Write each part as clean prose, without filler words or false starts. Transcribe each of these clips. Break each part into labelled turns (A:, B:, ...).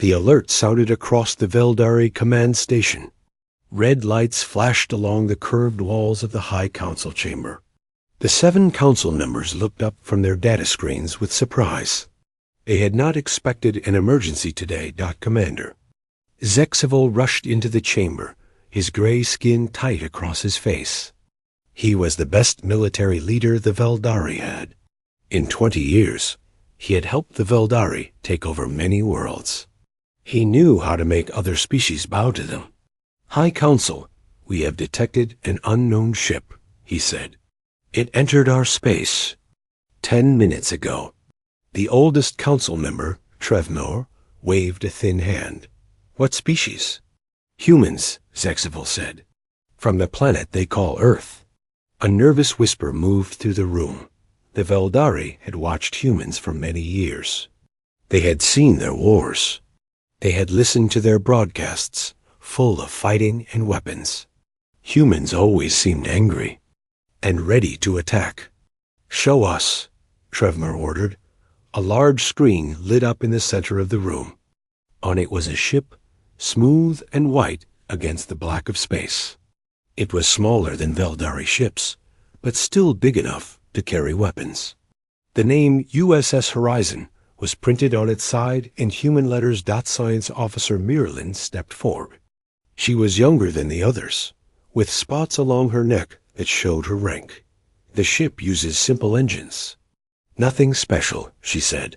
A: The alert sounded across the Veldari command station. Red lights flashed along the curved walls of the High Council chamber. The 7 council members looked up from their data screens with surprise. They had not expected an emergency today, Commander. Zexivol rushed into the chamber, his gray skin tight across his face. He was the best military leader the Veldari had. In 20 years, he had helped the Veldari take over many worlds. He knew how to make other species bow to them. High Council, we have detected an unknown ship, he said. It entered our space 10 minutes ago. The oldest council member, Trevnor, waved a thin hand. What species? Humans, Zexivol said. From the planet they call Earth. A nervous whisper moved through the room. The Veldari had watched humans for many years. They had seen their wars. They had listened to their broadcasts, full of fighting and weapons. Humans always seemed angry and ready to attack. Show us, Trevnor ordered. A large screen lit up in the center of the room. On it was a ship, smooth and white against the black of space. It was smaller than Veldari ships, but still big enough to carry weapons. The name USS Horizon was printed on its side in human letters. Science Officer Miralyn stepped forward. She was younger than the others, with spots along her neck that showed her rank. The ship uses simple engines. Nothing special, she said,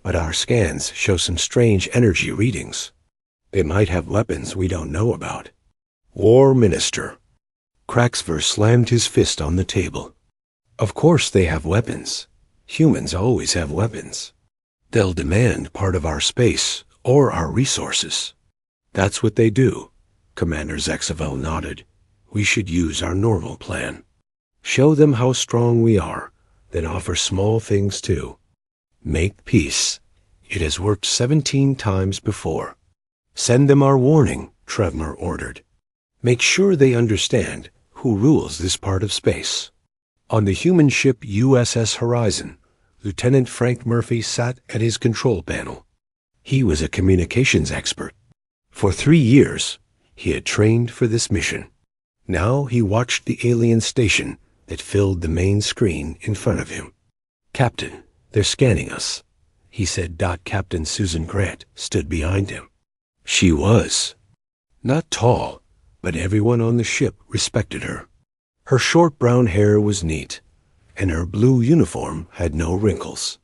A: but our scans show some strange energy readings. They might have weapons we don't know about. War Minister. Craxver slammed his fist on the table. Of course they have weapons. Humans always have weapons. They'll demand part of our space or our resources. That's what they do. Commander Zexivol nodded. We should use our normal plan. Show them how strong we are, then offer small things too. Make peace. It has worked 17 times before. Send them our warning, Trevnor ordered. Make sure they understand who rules this part of space. On the human ship USS Horizon, Lieutenant Frank Murphy sat at his control panel. He was a communications expert. For 3 years, he had trained for this mission. Now he watched the alien station that filled the main screen in front of him. Captain, they're scanning us, he said. Captain Susan Grant stood behind him. She was not tall, but everyone on the ship respected her. Her short brown hair was neat, and her blue uniform had no wrinkles.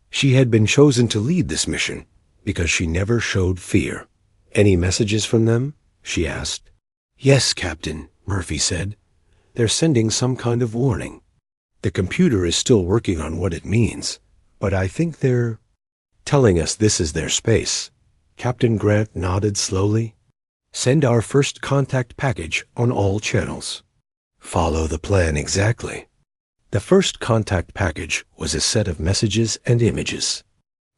A: She had been chosen to lead this mission because she never showed fear. Any messages from them? She asked. Yes, Captain, Murphy said. They're sending some kind of warning. The computer is still working on what it means, but I think they're telling us this is their space. Captain Grant nodded slowly. Send our first contact package on all channels. Follow the plan exactly. The first contact package was a set of messages and images.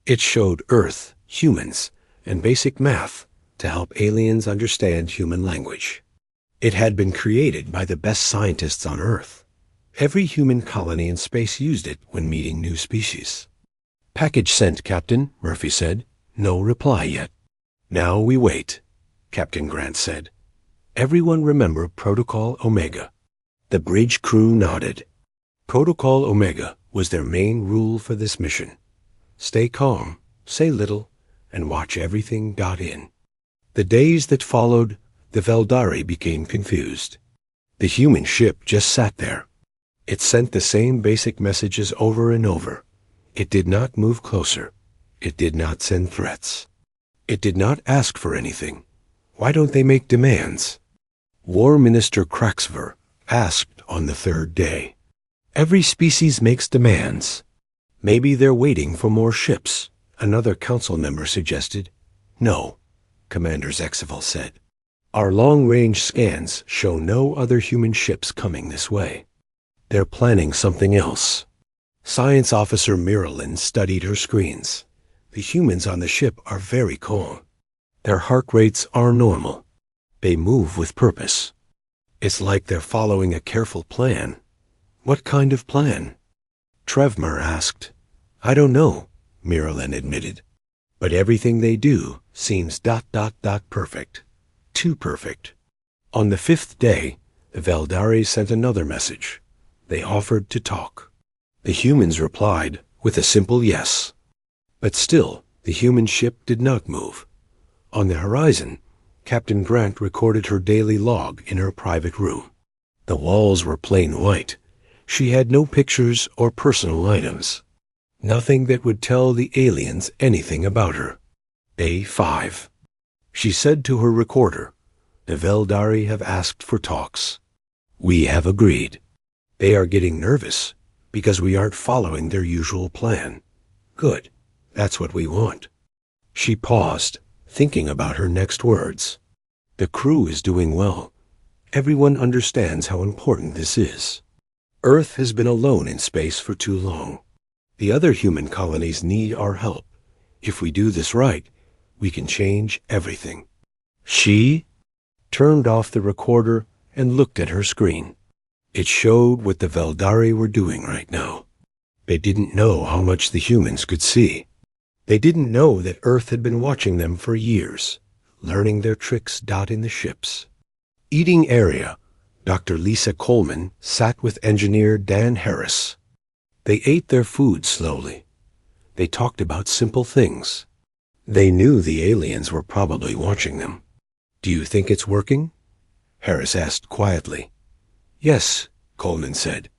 A: It showed Earth, humans, and basic math to help aliens understand human language. It had been created by the best scientists on Earth. Every human colony in space used it when meeting new species. Package sent, Captain, Murphy said. No reply yet. Now we wait, Captain Grant said. Everyone remember Protocol Omega. The bridge crew nodded. Protocol Omega was their main rule for this mission. Stay calm, say little, and watch everything got in. The days that followed, the Veldari became confused. The human ship just sat there. It sent the same basic messages over and over. It did not move closer. It did not send threats. It did not ask for anything. Why don't they make demands? War Minister Craxver asked on the 3rd day. Every species makes demands. Maybe they're waiting for more ships, another council member suggested. No, Commander Zexivol said. Our long-range scans show no other human ships coming this way. They're planning something else. Science Officer Miralyn studied her screens. The humans on the ship are very calm. Their heart rates are normal. They move with purpose. It's like they're following a careful plan. What kind of plan? Trevmor asked. I don't know, Miralyn admitted. But everything they do seems ... perfect. Too perfect. On the 5th day, the Veldari sent another message. They offered to talk. The humans replied with a simple yes. But still, the human ship did not move. On the horizon, Captain Grant recorded her daily log in her private room. The walls were plain white. She had no pictures or personal items. Nothing that would tell the aliens anything about her. Day 5. She said to her recorder, "The Veldari have asked for talks. We have agreed. They are getting nervous because we aren't following their usual plan. Good. That's what we want." She paused, thinking about her next words. The crew is doing well. Everyone understands how important this is. Earth has been alone in space for too long. The other human colonies need our help. If we do this right, we can change everything. She turned off the recorder and looked at her screen. It showed what the Veldari were doing right now. They didn't know how much the humans could see. They didn't know that Earth had been watching them for years, learning their tricks dotting the ships. Eating area, Dr. Lisa Coleman sat with engineer Dan Harris. They ate their food slowly. They talked about simple things. They knew the aliens were probably watching them. "Do you think it's working?" Harris asked quietly. "Yes," Coleman said.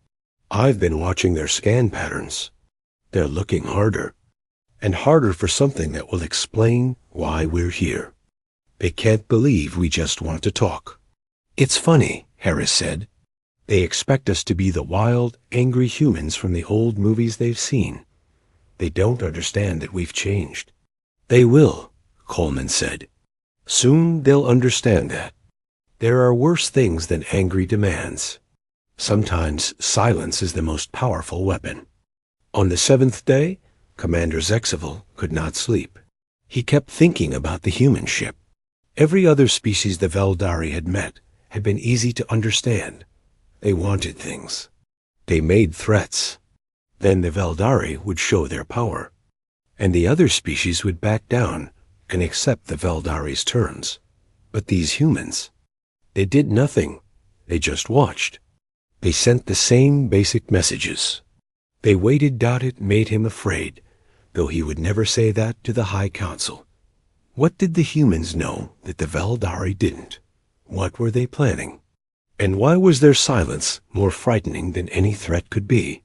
A: "I've been watching their scan patterns. They're looking harder, and harder for something that will explain why we're here. They can't believe we just want to talk." "It's funny," Harris said. "They expect us to be the wild, angry humans from the old movies they've seen. They don't understand that we've changed." "They will," Coleman said. "Soon they'll understand that. There are worse things than angry demands. Sometimes silence is the most powerful weapon." On the 7th day, Commander Zexeval could not sleep. He kept thinking about the human ship. Every other species the Veldari had met had been easy to understand. They wanted things. They made threats. Then the Veldari would show their power, and the other species would back down and accept the Veldari's terms. But these humans, they did nothing. They just watched. They sent the same basic messages. They waited. It made him afraid, though he would never say that to the High Council. What did the humans know that the Veldari didn't? What were they planning? And why was their silence more frightening than any threat could be?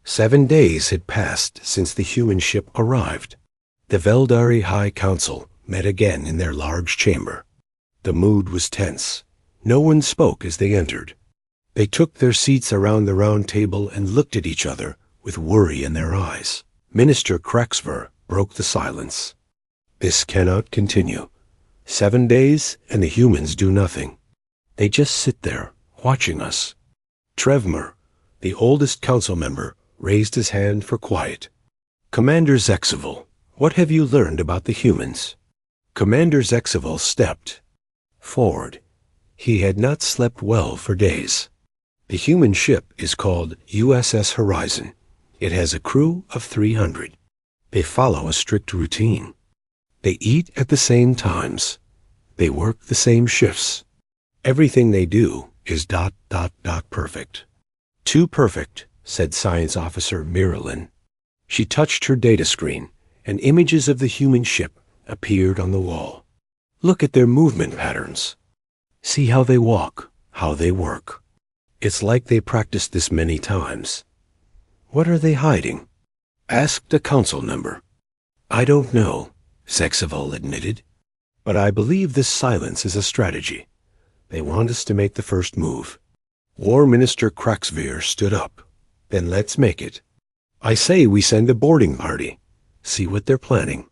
A: 7 days had passed since the human ship arrived. The Veldari High Council met again in their large chamber. The mood was tense. No one spoke as they entered. They took their seats around the round table and looked at each other with worry in their eyes. Minister Kraxver broke the silence. "This cannot continue. 7 days and the humans do nothing. They just sit there, watching us." Trevmer, the oldest council member, raised his hand for quiet. "Commander Zexeval, what have you learned about the humans?" Commander Zexeval stepped forward. He had not slept well for days. "The human ship is called USS Horizon. It has a crew of 300. They follow a strict routine. They eat at the same times. They work the same shifts. Everything they do is ... perfect." "Too perfect," said Science Officer Miralyn. She touched her data screen, and images of the human ship appeared on the wall. "Look at their movement patterns. See how they walk, how they work. It's like they practiced this many times." "What are they hiding?" asked a council member. "I don't know," Zexeval admitted. "But I believe this silence is a strategy. They want us to make the first move." War Minister Kraxver stood up. "Then let's make it. I say we send a boarding party. See what they're planning."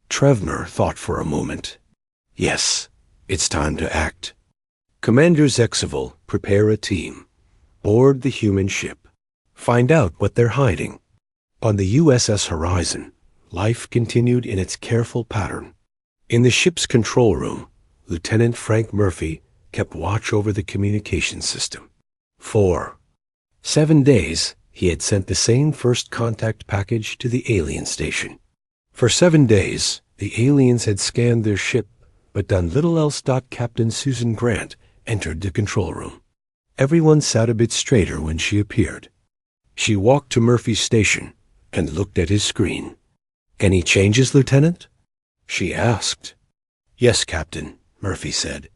A: Trevmer thought for a moment. "Yes, it's time to act." Commander Zexeval, prepare a team. Board the human ship. Find out what they're hiding. On the USS Horizon, life continued in its careful pattern. In the ship's control room, Lieutenant Frank Murphy kept watch over the communication system. 7 days, he had sent the same first contact package to the alien station. For 7 days, the aliens had scanned their ship, but done little else. Captain Susan Grant entered the control room. Everyone sat a bit straighter when she appeared. She walked to Murphy's station and looked at his screen. "Any changes, Lieutenant?" she asked. "Yes, Captain," Murphy said.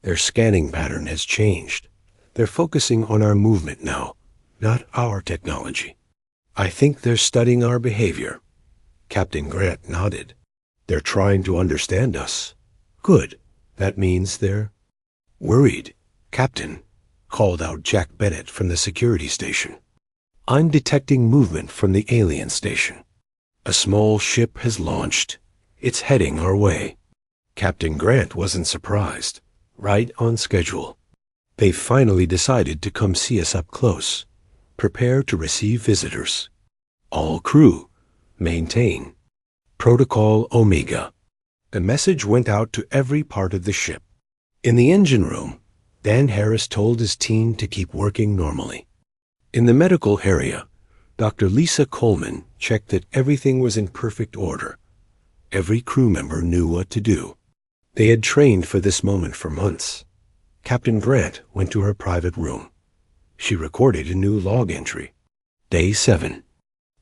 A: "Their scanning pattern has changed. They're focusing on our movement now, not our technology. I think they're studying our behavior." Captain Grant nodded. "They're trying to understand us." "Good. That means they're worried." "Captain," called out Jack Bennett from the security station, "I'm detecting movement from the alien station. A small ship has launched. It's heading our way." Captain Grant wasn't surprised. Right on schedule. They finally decided to come see us up close. Prepare to receive visitors. All crew, maintain Protocol Omega. The message went out to every part of the ship. In the engine room, Dan Harris told his team to keep working normally. In the medical area, Dr. Lisa Coleman checked that everything was in perfect order. Every crew member knew what to do. They had trained for this moment for months. Captain Grant went to her private room. She recorded a new log entry. Day 7.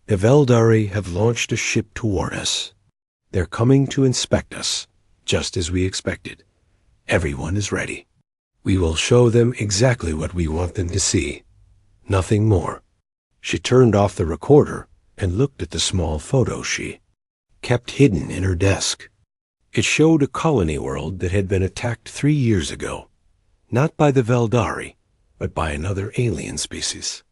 A: The Veldari have launched a ship toward us. They're coming to inspect us, just as we expected. Everyone is ready. We will show them exactly what we want them to see. Nothing more. She turned off the recorder and looked at the small photo she kept hidden in her desk. It showed a colony world that had been attacked 3 years ago, not by the Veldari, but by another alien species.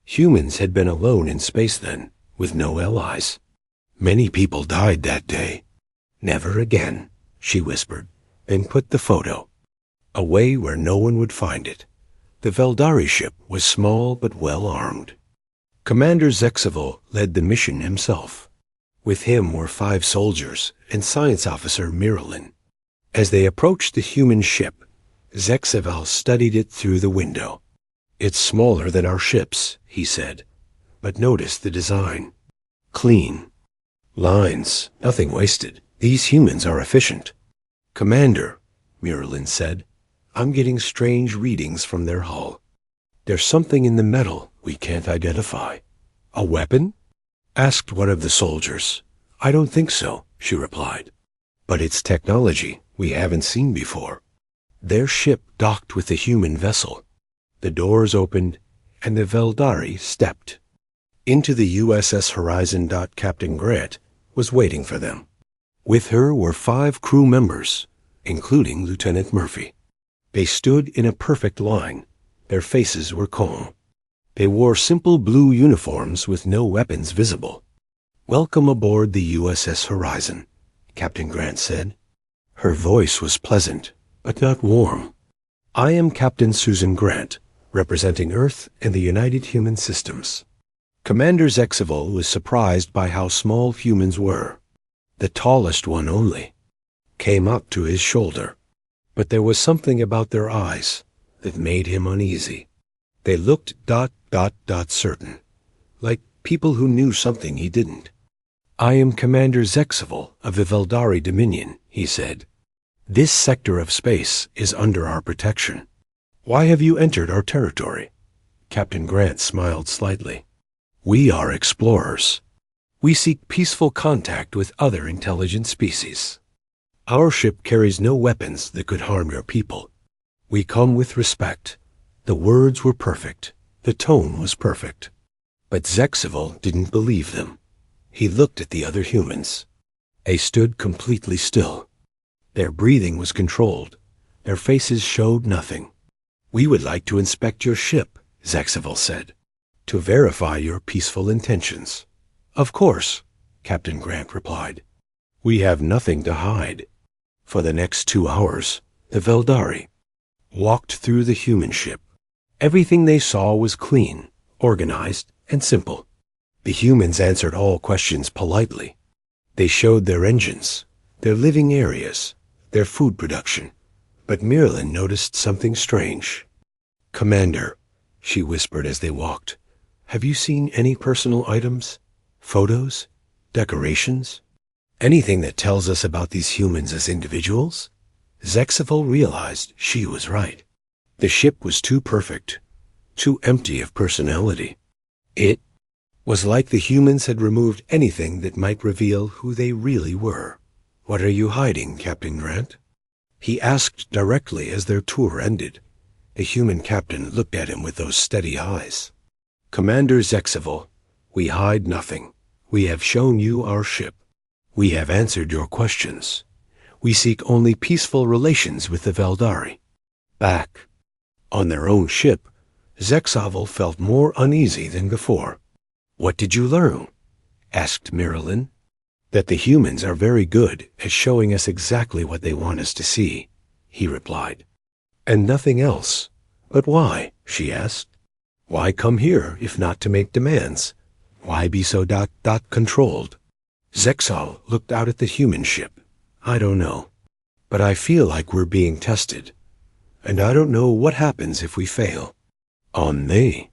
A: Humans had been alone in space then, with no allies. Many people died that day. "Never again," she whispered, then put the photo away where no one would find it. The Veldari ship was small but well armed. Commander Zexevo led the mission himself. With him were 5 soldiers and Science Officer Miralyn. As they approached the human ship, Zexeval studied it through the window. "It's smaller than our ships," he said, "but notice the design. Clean. Lines, nothing wasted. These humans are efficient." "Commander," Miralyn said, "I'm getting strange readings from their hull. There's something in the metal we can't identify." "A weapon?" asked one of the soldiers. "I don't think so," she replied. "But it's technology we haven't seen before." Their ship docked with the human vessel. The doors opened, and the Veldari stepped into the USS Horizon. Captain Grant was waiting for them. With her were 5 crew members, including Lieutenant Murphy. They stood in a perfect line. Their faces were calm. They wore simple blue uniforms with no weapons visible. "Welcome aboard the USS Horizon," Captain Grant said. Her voice was pleasant, but not warm. "I am Captain Susan Grant, representing Earth and the United Human Systems." Commander Zexeval was surprised by how small humans were. The tallest one only came up to his shoulder. But there was something about their eyes that made him uneasy. They looked certain, like people who knew something he didn't. "I am Commander Zexeval of the Veldari Dominion," he said. "This sector of space is under our protection. Why have you entered our territory?" Captain Grant smiled slightly. "We are explorers. We seek peaceful contact with other intelligent species. Our ship carries no weapons that could harm your people. We come with respect." The words were perfect. The tone was perfect. But Zexeval didn't believe them. He looked at the other humans. They stood completely still. Their breathing was controlled. Their faces showed nothing. "We would like to inspect your ship," Zexeval said, "to verify your peaceful intentions." "Of course," Captain Grant replied. "We have nothing to hide." For the next 2 hours, the Veldari walked through the human ship. Everything they saw was clean, organized, and simple. The humans answered all questions politely. They showed their engines, their living areas, their food production. But Miralyn noticed something strange. "Commander," she whispered as they walked, "have you seen any personal items? Photos? Decorations?" Anything that tells us about these humans as individuals? Zexavel realized she was right. The ship was too perfect, too empty of personality. It was like the humans had removed anything that might reveal who they really were. "What are you hiding, Captain Grant?" he asked directly as their tour ended. The human captain looked at him with those steady eyes. "Commander Zexavel, we hide nothing. We have shown you our ship. We have answered your questions. We seek only peaceful relations with the Veldari." Back on their own ship, Zexavel felt more uneasy than before. "What did you learn?" asked Marilyn. "That the humans are very good at showing us exactly what they want us to see," he replied. "And nothing else. But why?" she asked. "Why come here if not to make demands? Why be so controlled?" Zexal looked out at the human ship. "I don't know. But I feel like we're being tested. And I don't know what happens if we fail." On the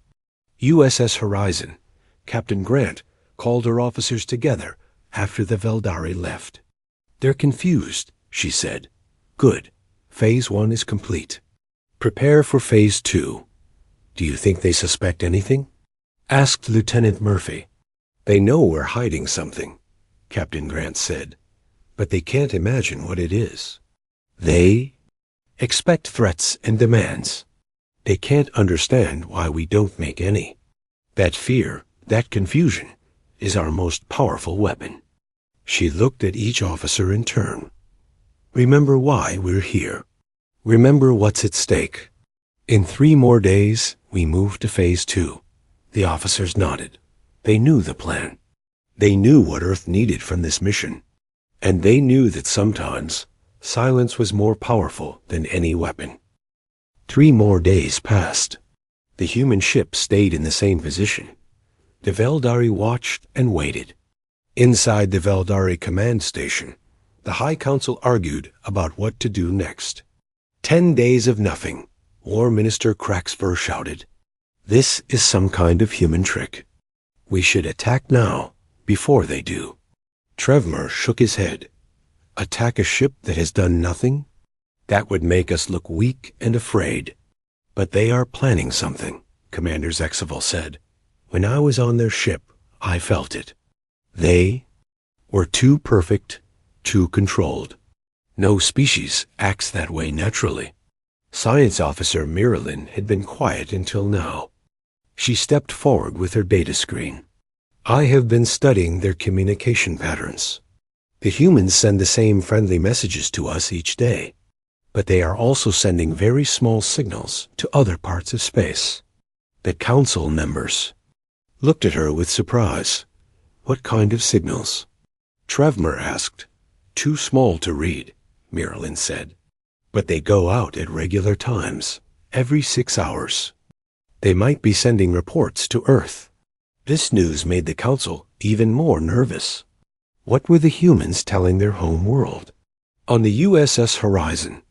A: USS Horizon, Captain Grant called her officers together after the Veldari left. "They're confused," she said. "Good. Phase 1 is complete. Prepare for Phase 2. "Do you think they suspect anything?" asked Lieutenant Murphy. "They know we're hiding something," Captain Grant said, "but they can't imagine what it is. They expect threats and demands. They can't understand why we don't make any. That fear, that confusion, is our most powerful weapon." She looked at each officer in turn. "Remember why we're here. Remember what's at stake. In 3 more days, we move to Phase 2. The officers nodded. They knew the plan. They knew what Earth needed from this mission. And they knew that sometimes silence was more powerful than any weapon. 3 more days passed. The human ship stayed in the same position. The Veldari watched and waited. Inside the Veldari command station, the High Council argued about what to do next. 10 days of nothing, War Minister Craxfur shouted. "This is some kind of human trick. We should attack now, before they do." Trevmer shook his head. "Attack a ship that has done nothing? That would make us look weak and afraid." "But they are planning something," Commander Zexavel said. "When I was on their ship, I felt it. They were too perfect, too controlled. No species acts that way naturally." Science Officer Marilyn had been quiet until now. She stepped forward with her data screen. "I have been studying their communication patterns. The humans send the same friendly messages to us each day, but they are also sending very small signals to other parts of space." The council members looked at her with surprise. "What kind of signals?" Trevmer asked. "Too small to read," Marilyn said. "But they go out at regular times, every 6 hours. They might be sending reports to Earth." This news made the council even more nervous. What were the humans telling their home world? On the USS Horizon,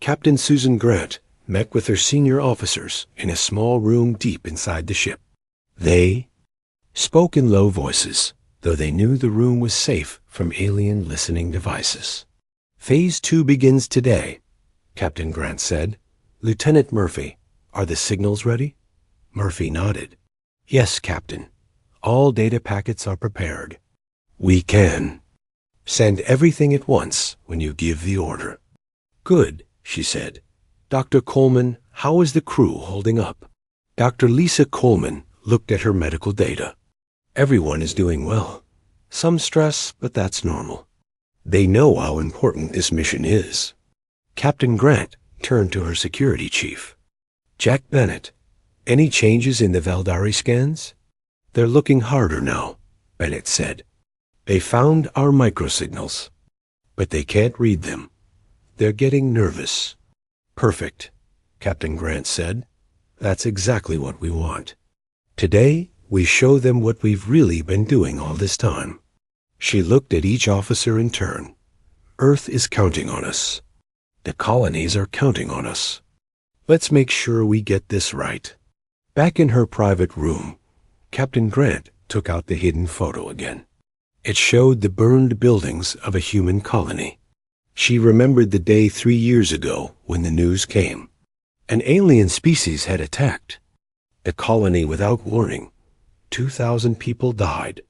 A: Captain Susan Grant met with her senior officers in a small room deep inside the ship. They spoke in low voices, though they knew the room was safe from alien listening devices. "Phase 2 begins today," Captain Grant said. "Lieutenant Murphy, are the signals ready?" Murphy nodded. "Yes, Captain. All data packets are prepared. We can send everything at once when you give the order." "Good," she said. "Dr. Coleman, how is the crew holding up?" Dr. Lisa Coleman looked at her medical data. "Everyone is doing well. Some stress, but that's normal. They know how important this mission is." Captain Grant turned to her security chief. "Jack Bennett, any changes in the Veldari scans?" "They're looking harder now," Bennett said. "They found our microsignals, but they can't read them. They're getting nervous." "Perfect," Captain Grant said. "That's exactly what we want. Today, we show them what we've really been doing all this time." She looked at each officer in turn. "Earth is counting on us. The colonies are counting on us. Let's make sure we get this right." Back in her private room, Captain Grant took out the hidden photo again. It showed the burned buildings of a human colony. She remembered the day 3 years ago when the news came. An alien species had attacked the colony without warning. 2,000 people died.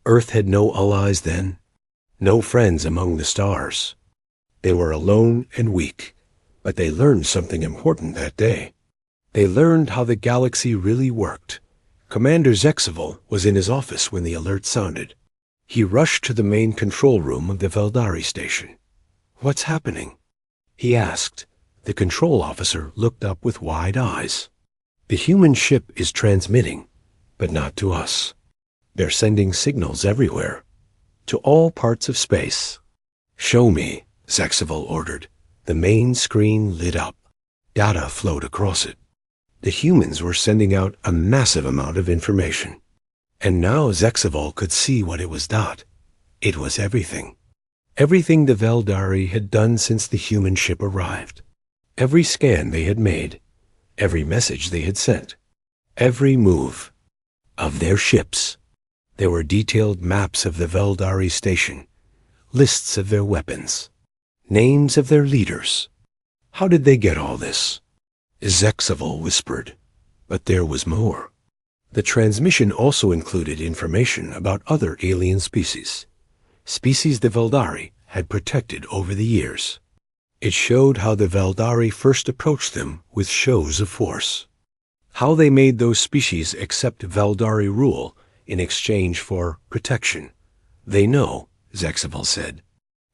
A: Earth had no allies then, no friends among the stars. They were alone and weak, but they learned something important that day. They learned how the galaxy really worked. Commander Zexeval was in his office when the alert sounded. He rushed to the main control room of the Veldari station. "What's happening?" he asked. The control officer looked up with wide eyes. "The human ship is transmitting, but not to us. They're sending signals everywhere, to all parts of space." "Show me," Zexeval ordered. The main screen lit up. Data flowed across it. The humans were sending out a massive amount of information. And now Zexeval could see what it was. It was everything. Everything the Veldari had done since the human ship arrived. Every scan they had made. Every message they had sent. Every move of their ships. There were detailed maps of the Veldari station, lists of their weapons, names of their leaders. How did they get all this? Zexeval whispered. But there was more. The transmission also included information about other alien species the Veldari had protected over the years. It showed how the Veldari first approached them with shows of force, how they made those species accept Veldari rule in exchange for protection. "They know," Zexeval said.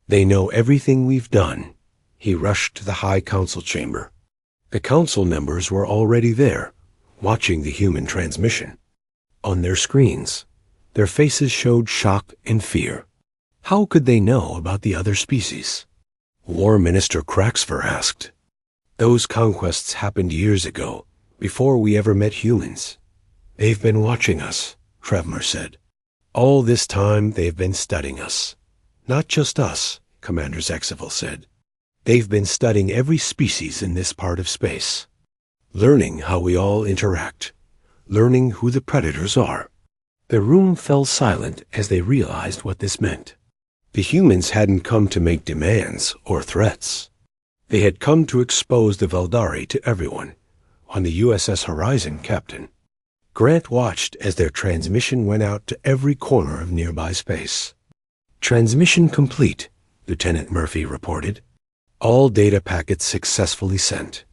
A: "They know everything we've done." He rushed to the High Council chamber. The council members were already there, watching the human transmission. On their screens, their faces showed shock and fear. How could they know about the other species? War Minister Craxfer asked. "Those conquests happened years ago, before we ever met humans. They've been watching us," Trevmer said. "All this time they've been studying us. Not just us," Commander Zexeval said. "They've been studying every species in this part of space, learning how we all interact, learning who the predators are." The room fell silent as they realized what this meant. The humans hadn't come to make demands or threats. They had come to expose the Veldari to everyone. On the USS Horizon, Captain. Grant watched as their transmission went out to every corner of nearby space. "Transmission complete," Lieutenant Murphy reported. "All data packets successfully sent."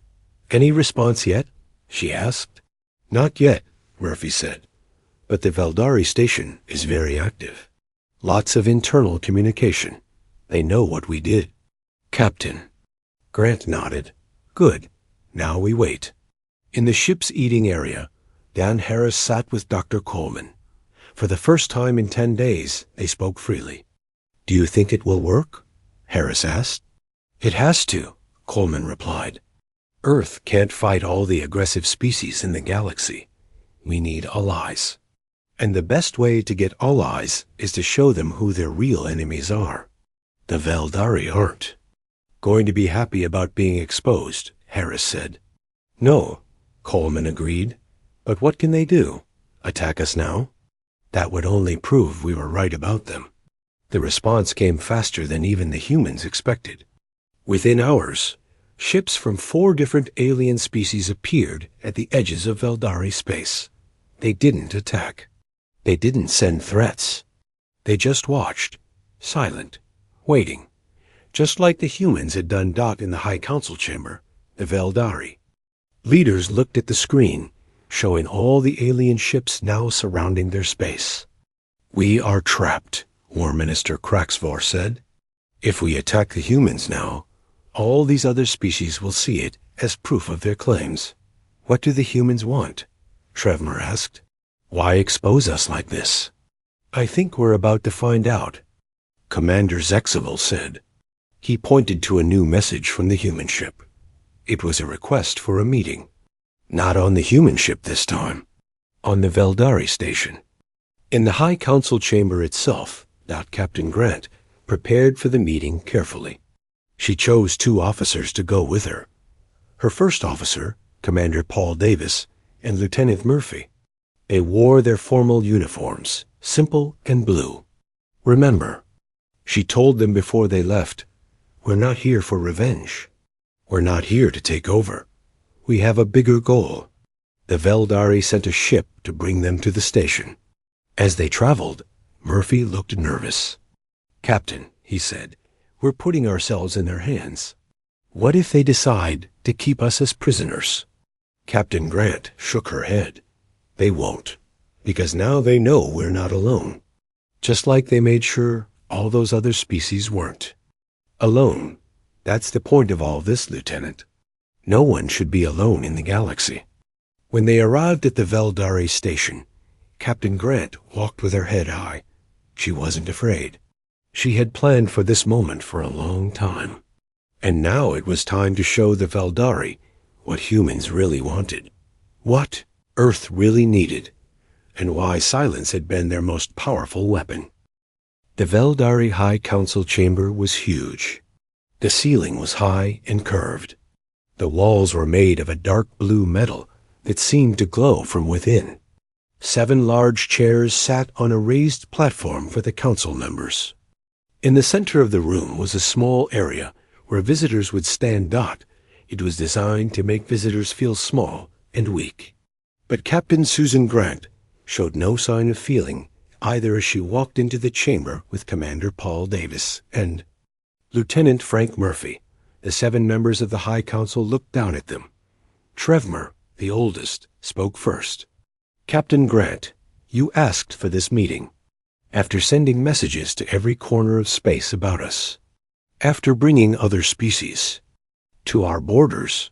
A: "Any response yet?" she asked. "Not yet," Murphy said. "But the Veldari station is very active. Lots of internal communication. They know what we did." "Captain." Grant nodded. "Good. Now we wait." In the ship's eating area, Dan Harris sat with Dr. Coleman. For the first time in 10 days, they spoke freely. "Do you think it will work?" Harris asked. "It has to," Coleman replied. "Earth can't fight all the aggressive species in the galaxy. We need allies. And the best way to get allies is to show them who their real enemies are. The Veldari aren't going to be happy about being exposed," Harris said. "No," Coleman agreed. "But what can they do? Attack us now? That would only prove we were right about them." The response came faster than even the humans expected. Within hours, ships from 4 different alien species appeared at the edges of Veldari space. They didn't attack. They didn't send threats. They just watched, silent, waiting, just like the humans had done. In the High Council chamber, the Veldari. Leaders looked at the screen, showing all the alien ships now surrounding their space. "We are trapped," War Minister Craxfor said. "If we attack the humans now, all these other species will see it as proof of their claims." "What do the humans want?" Trevmer asked. "Why expose us like this?" "I think we're about to find out," Commander Zexeval said. He pointed to a new message from the human ship. It was a request for a meeting. Not on the human ship this time. On the Veldari station. In the High Council chamber itself, Captain Grant prepared for the meeting carefully. She chose 2 officers to go with her. Her first officer, Commander Paul Davis, and Lieutenant Murphy. They wore their formal uniforms, simple and blue. Remember, she told them before they left, we're not here for revenge. We're not here to take over. We have a bigger goal. The Veldari sent a ship to bring them to the station. As they traveled, Murphy looked nervous. Captain, he said, we're putting ourselves in their hands. What if they decide to keep us as prisoners? Captain Grant shook her head. They won't, because now they know we're not alone. Just like they made sure all those other species weren't. Alone. That's the point of all this, Lieutenant. No one should be alone in the galaxy. When they arrived at the Veldari station, Captain Grant walked with her head high. She wasn't afraid. She had planned for this moment for a long time. And now it was time to show the Veldari what humans really wanted, what Earth really needed, and why silence had been their most powerful weapon. The Veldari High Council chamber was huge. The ceiling was high and curved. The walls were made of a dark blue metal that seemed to glow from within. 7 large chairs sat on a raised platform for the council members. In the center of the room was a small area where visitors would stand. It was designed to make visitors feel small and weak. But Captain Susan Grant showed no sign of feeling either as she walked into the chamber with Commander Paul Davis and Lieutenant Frank Murphy. The 7 members of the High Council looked down at them. Trevmer, the oldest, spoke first. Captain Grant, you asked for this meeting. After sending messages to every corner of space about us, after bringing other species to our borders,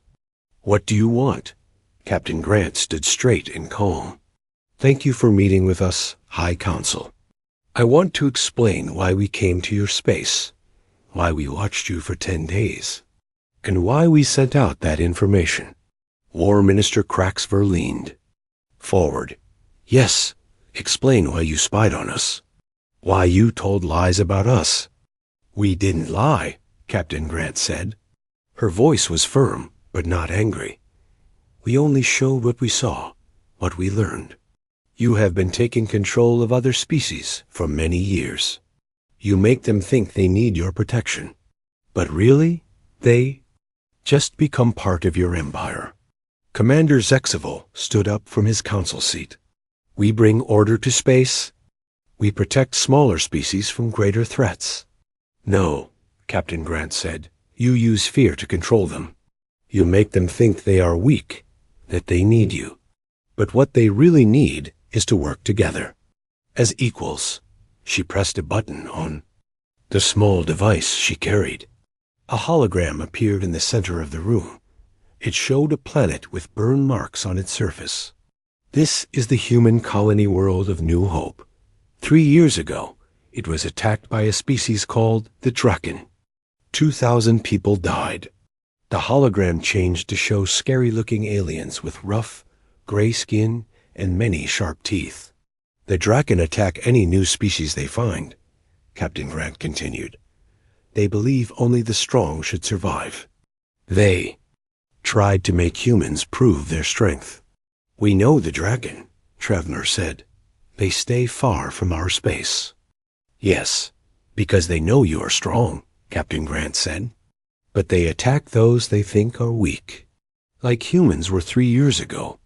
A: what do you want? Captain Grant stood straight and calm. Thank you for meeting with us, High Council. I want to explain why we came to your space, why we watched you for 10 days, and why we sent out that information. War Minister Craxver leaned forward. Yes, explain why you spied on us, why you told lies about us. We didn't lie, Captain Grant said. Her voice was firm, but not angry. We only showed what we saw, what we learned. You have been taking control of other species for many years. You make them think they need your protection. But really, they just become part of your empire. Commander Zexival stood up from his council seat. We bring order to space. We protect smaller species from greater threats. No, Captain Grant said. You use fear to control them. You make them think they are weak, that they need you. But what they really need is to work together. As equals. She pressed a button on the small device she carried. A hologram appeared in the center of the room. It showed a planet with burn marks on its surface. This is the human colony world of New Hope. 3 years ago, it was attacked by a species called the Draken. 2,000 people died. The hologram changed to show scary-looking aliens with rough, gray skin and many sharp teeth. The Draken attack any new species they find, Captain Grant continued. They believe only the strong should survive. They tried to make humans prove their strength. We know the Draken, Trevner said. They stay far from our space. Yes, because they know you are strong, Captain Grant said. But they attack those they think are weak. Like humans were 3 years ago.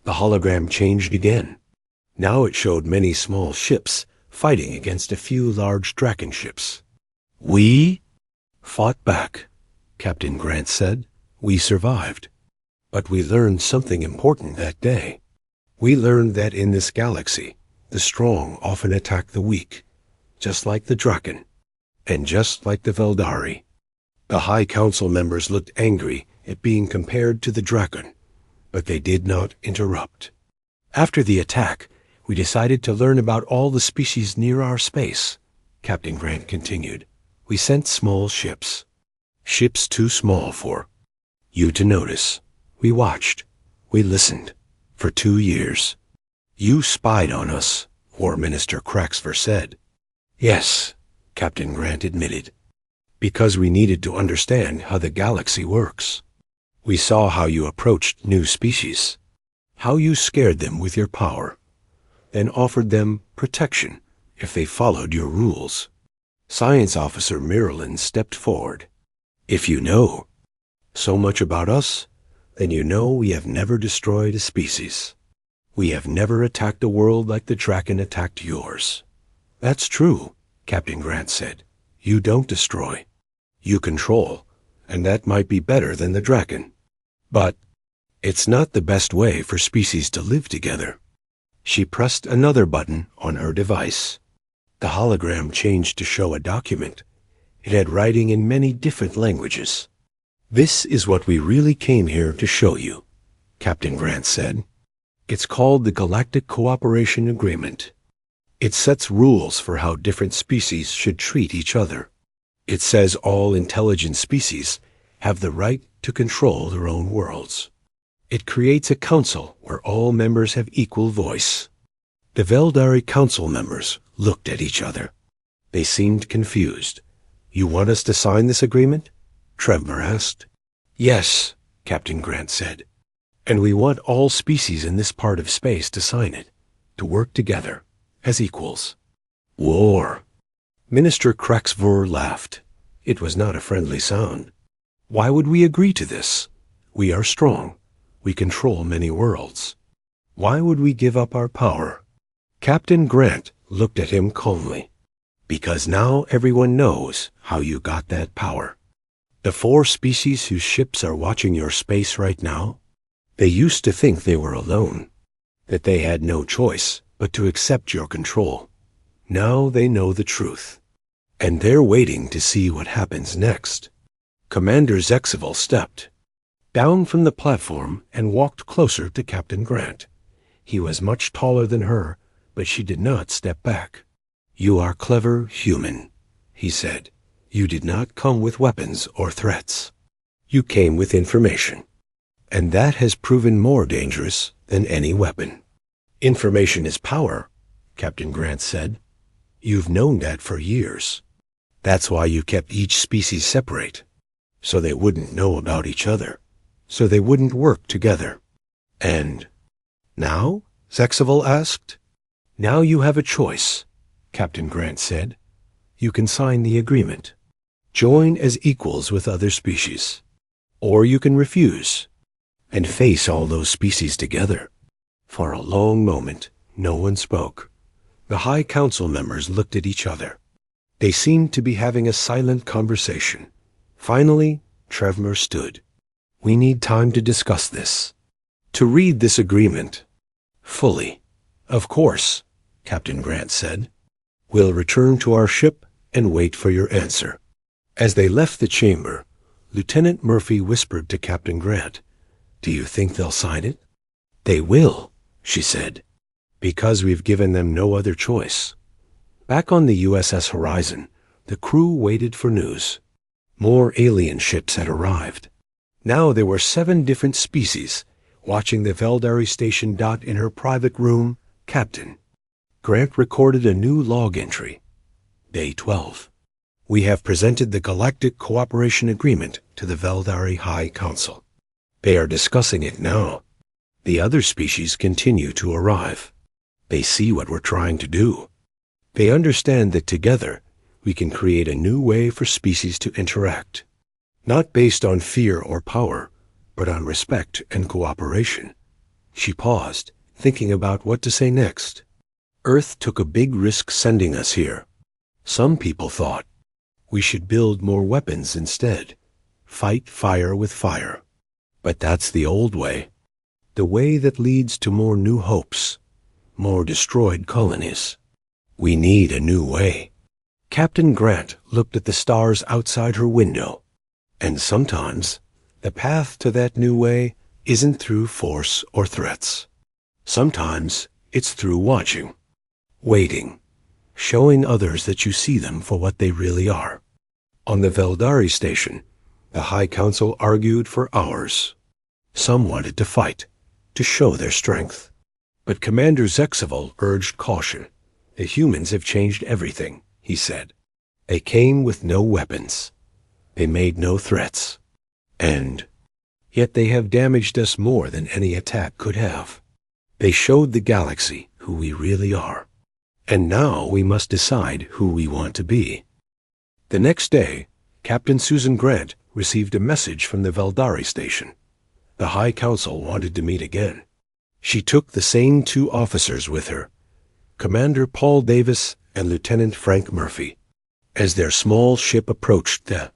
A: The hologram changed again. Now it showed many small ships fighting against a few large Draken ships. We fought back, Captain Grant said. We survived. But we learned something important that day. We learned that in this galaxy, the strong often attack the weak, just like the Draken, and just like the Veldari. The High Council members looked angry at being compared to the Draken, but they did not interrupt. After the attack, we decided to learn about all the species near our space, Captain Grant continued. We sent small ships. Ships too small for you to notice. We watched. We listened. For 2 years. You spied on us, War Minister Craxver said. Yes, Captain Grant admitted. Because we needed to understand how the galaxy works. We saw how you approached new species, how you scared them with your power, then offered them protection if they followed your rules. Science Officer Marilyn stepped forward. If you know so much about us, then you know we have never destroyed a species. We have never attacked a world like the Draken attacked yours. That's true, Captain Grant said. You don't destroy. You control, and that might be better than the Draken. But it's not the best way for species to live together. She pressed another button on her device. The hologram changed to show a document. It had writing in many different languages. This is what we really came here to show you, Captain Grant said. It's called the Galactic Cooperation Agreement. It sets rules for how different species should treat each other. It says all intelligent species have the right to control their own worlds. It creates a council where all members have equal voice. The Veldari council members looked at each other. They seemed confused. You want us to sign this agreement? Trevor asked. Yes, Captain Grant said. And we want all species in this part of space to sign it, to work together, as equals. War. Minister Kraxvor laughed. It was not a friendly sound. Why would we agree to this? We are strong. We control many worlds. Why would we give up our power? Captain Grant looked at him calmly. Because now everyone knows how you got that power. The 4 species whose ships are watching your space right now, they used to think they were alone, that they had no choice but to accept your control. Now they know the truth, and they're waiting to see what happens next. Commander Zexival stepped down from the platform and walked closer to Captain Grant. He was much taller than her, but she did not step back. You are clever human, he said. You did not come with weapons or threats. You came with information. And that has proven more dangerous than any weapon. Information is power, Captain Grant said. You've known that for years. That's why you kept each species separate, so they wouldn't know about each other, so they wouldn't work together. And now? Zexival asked. Now you have a choice, Captain Grant said. You can sign the agreement. Join as equals with other species. Or you can refuse and face all those species together. For a long moment, no one spoke. The High Council members looked at each other. They seemed to be having a silent conversation. Finally, Trevor stood. We need time to discuss this. To read this agreement fully. Of course, Captain Grant said. We'll return to our ship and wait for your answer. As they left the chamber, Lieutenant Murphy whispered to Captain Grant, Do you think they'll sign it? They will, she said, because we've given them no other choice. Back on the USS Horizon, the crew waited for news. More alien ships had arrived. Now there were 7 different species watching the Veldari station. In her private room, Captain Grant recorded a new log entry. Day 12. We have presented the Galactic Cooperation Agreement to the Veldari High Council. They are discussing it now. The other species continue to arrive. They see what we're trying to do. They understand that together we can create a new way for species to interact, not based on fear or power, but on respect and cooperation. She paused, thinking about what to say next. Earth took a big risk sending us here. Some people thought we should build more weapons instead, fight fire with fire. But that's the old way, the way that leads to more new hopes, more destroyed colonies. We need a new way. Captain Grant looked at the stars outside her window, and sometimes the path to that new way isn't through force or threats. Sometimes it's through watching, waiting, showing others that you see them for what they really are. On the Veldari station, the High Council argued for hours. Some wanted to fight, to show their strength. But Commander Zexival urged caution. The humans have changed everything, he said. They came with no weapons. They made no threats. And yet they have damaged us more than any attack could have. They showed the galaxy who we really are. And now we must decide who we want to be. The next day, Captain Susan Grant received a message from the Veldari station. The High Council wanted to meet again. She took the same two officers with her, Commander Paul Davis and Lieutenant Frank Murphy. As their small ship approached the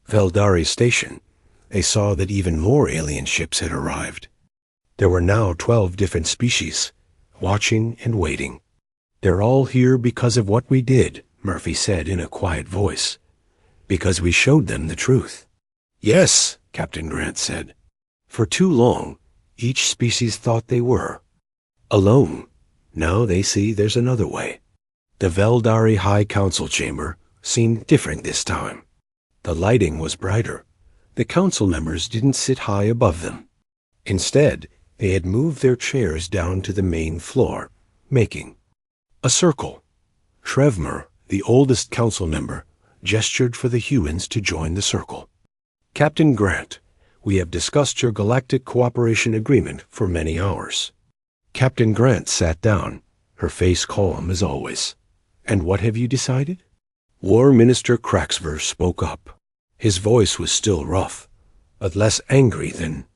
A: Veldari station, they saw that even more alien ships had arrived. There were now 12 different species, watching and waiting. "They're all here because of what we did," Murphy said in a quiet voice. "Because we showed them the truth." "Yes," Captain Grant said. "For too long, each species thought they were alone. Now they see there's another way." The Veldari High Council chamber seemed different this time. The lighting was brighter. The council members didn't sit high above them. Instead, they had moved their chairs down to the main floor, making a circle. Trevmer, the oldest council member, gestured for the humans to join the circle. "Captain Grant, we have discussed your Galactic Cooperation Agreement for many hours." Captain Grant sat down, her face calm as always. "And what have you decided?" War Minister Craxver spoke up. His voice was still rough, but less angry than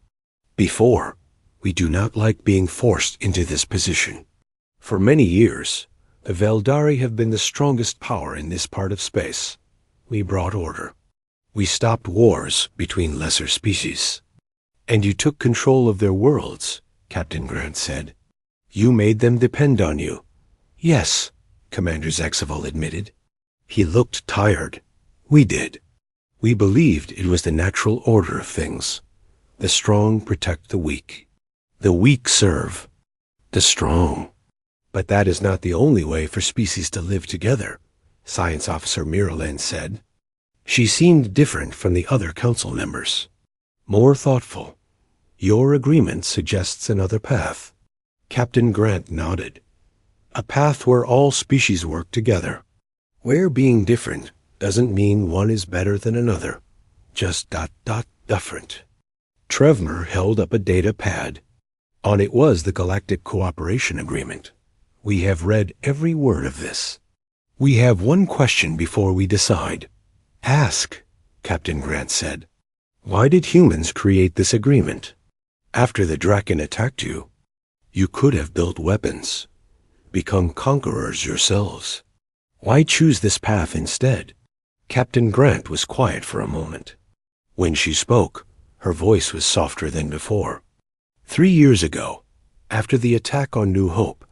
A: before. "We do not like being forced into this position. For many years, the Veldari have been the strongest power in this part of space. We brought order. We stopped wars between lesser species." "And you took control of their worlds," Captain Grant said. "You made them depend on you." "Yes," Commander Zexaval admitted. He looked tired. "We did. We believed it was the natural order of things. The strong protect the weak. The weak serve the strong. But that is not the only way for species to live together," Science Officer Miralyn said. She seemed different from the other council members. More thoughtful. "Your agreement suggests another path." Captain Grant nodded. "A path where all species work together. Where being different doesn't mean one is better than another. Just ... different." Trevmer held up a data pad. On it was the Galactic Cooperation Agreement. "We have read every word of this. We have one question before we decide." "Ask," Captain Grant said. "Why did humans create this agreement? After the Draken attacked you, you could have built weapons, become conquerors yourselves. Why choose this path instead?" Captain Grant was quiet for a moment. When she spoke, her voice was softer than before. 3 years ago, after the attack on New Hope,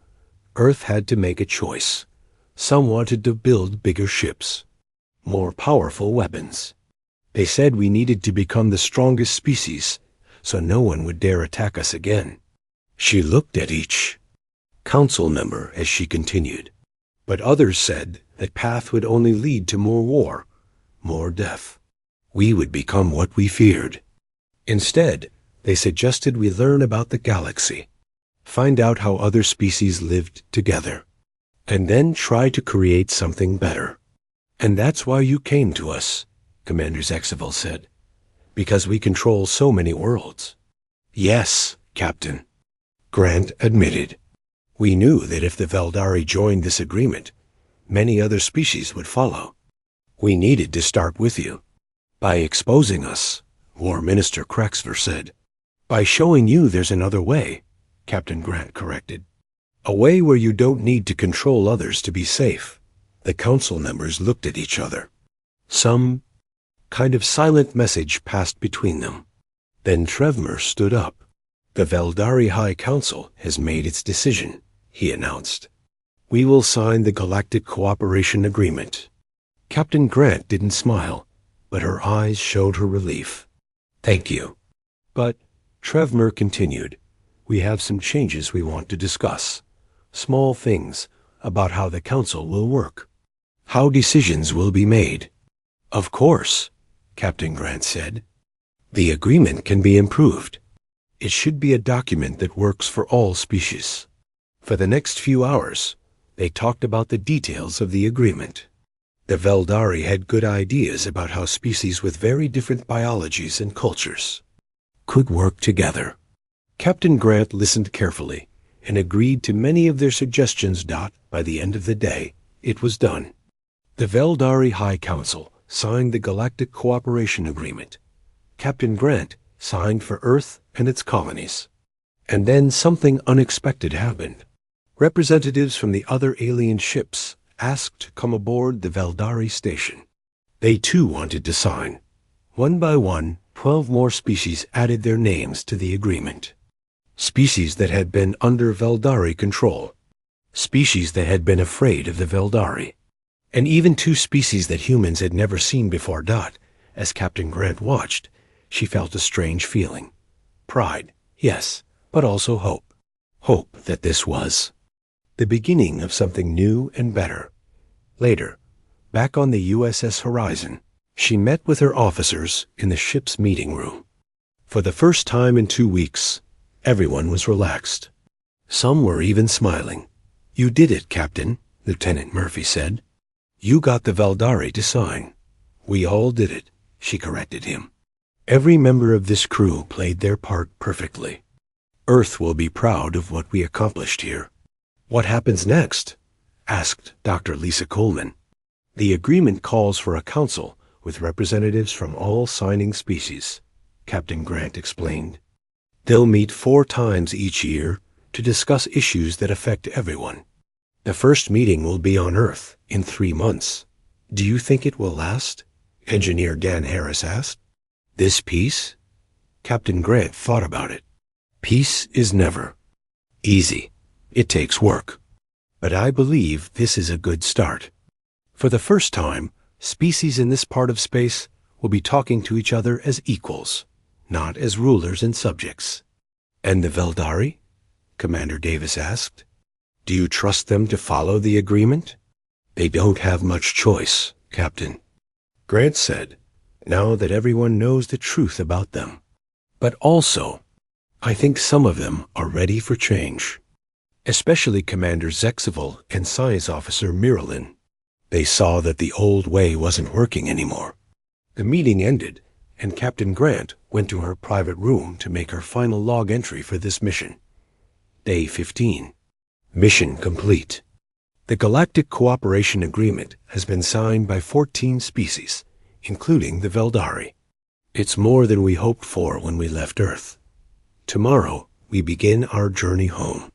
A: Earth had to make a choice. Some wanted to build bigger ships, more powerful weapons. They said we needed to become the strongest species, so no one would dare attack us again. She looked at each council member as she continued. But others said that path would only lead to more war, more death. We would become what we feared. Instead, they suggested we learn about the galaxy, find out how other species lived together, and then try to create something better. "And that's why you came to us," Commander Zexaval said. "Because we control so many worlds." "Yes, Captain," Grant admitted. "We knew that if the Veldari joined this agreement, many other species would follow. We needed to start with you. By exposing us," War Minister Craxver said. "By showing you there's another way," Captain Grant corrected. "A way where you don't need to control others to be safe." The council members looked at each other. Some kind of silent message passed between them. Then Trevmer stood up. "The Veldari High Council has made its decision," he announced. "We will sign the Galactic Cooperation Agreement." Captain Grant didn't smile, but her eyes showed her relief. "Thank you." "But," Trevmer continued, "we have some changes we want to discuss. Small things about how the council will work. How decisions will be made." "Of course," Captain Grant said. "The agreement can be improved. It should be a document that works for all species." For the next few hours, they talked about the details of the agreement. The Veldari had good ideas about how species with very different biologies and cultures could work together. Captain Grant listened carefully and agreed to many of their suggestions. By the end of the day, it was done. The Veldari High Council signed the Galactic Cooperation Agreement. Captain Grant signed for Earth and its colonies. And then something unexpected happened. Representatives from the other alien ships asked to come aboard the Veldari station. They too wanted to sign. One by one, 12 more species added their names to the agreement. Species that had been under Veldari control. Species that had been afraid of the Veldari. And even 2 species that humans had never seen before. As Captain Grant watched, she felt a strange feeling. Pride, yes, but also hope. Hope that this was the beginning of something new and better. Later, back on the USS Horizon, she met with her officers in the ship's meeting room. For the first time in 2 weeks, everyone was relaxed. Some were even smiling. "You did it, Captain," Lieutenant Murphy said. "You got the Veldari to sign." "We all did it," she corrected him. "Every member of this crew played their part perfectly. Earth will be proud of what we accomplished here." "What happens next?" asked Dr. Lisa Coleman. "The agreement calls for a council with representatives from all signing species," Captain Grant explained. "They'll meet 4 times each year to discuss issues that affect everyone. The first meeting will be on Earth in 3 months. Do you think it will last?" Engineer Dan Harris asked. "This peace?" Captain Grant thought about it. "Peace is never easy. It takes work. But I believe this is a good start. For the first time, species in this part of space will be talking to each other as equals, not as rulers and subjects." "And the Veldari?" Commander Davis asked. "Do you trust them to follow the agreement?" "They don't have much choice, Captain," Grant said, "now that everyone knows the truth about them. But also, I think some of them are ready for change. Especially Commander Zexival and Science Officer Miralyn. They saw that the old way wasn't working anymore." The meeting ended, and Captain Grant went to her private room to make her final log entry for this mission. Day 15. Mission complete. The Galactic Cooperation Agreement has been signed by 14 species, including the Veldari. It's more than we hoped for when we left Earth. Tomorrow, we begin our journey home.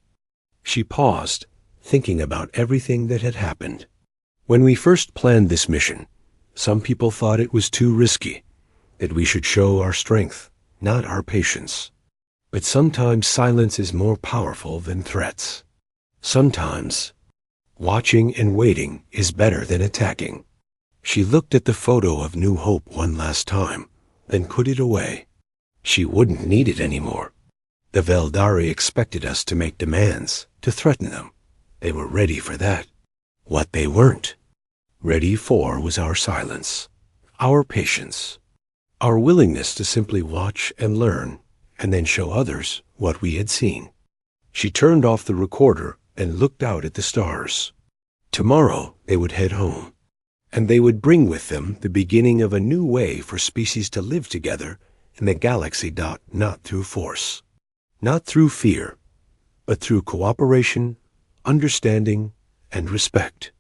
A: She paused, thinking about everything that had happened. When we first planned this mission, some people thought it was too risky, that we should show our strength, not our patience. But sometimes silence is more powerful than threats. Sometimes watching and waiting is better than attacking. She looked at the photo of New Hope one last time, then put it away. She wouldn't need it anymore. The Veldari expected us to make demands, to threaten them. They were ready for that. What they weren't ready for was our silence, our patience, our willingness to simply watch and learn, and then show others what we had seen. She turned off the recorder and looked out at the stars. Tomorrow they would head home, and they would bring with them the beginning of a new way for species to live together in the galaxy. Not through force, not through fear, but through cooperation, understanding, and respect.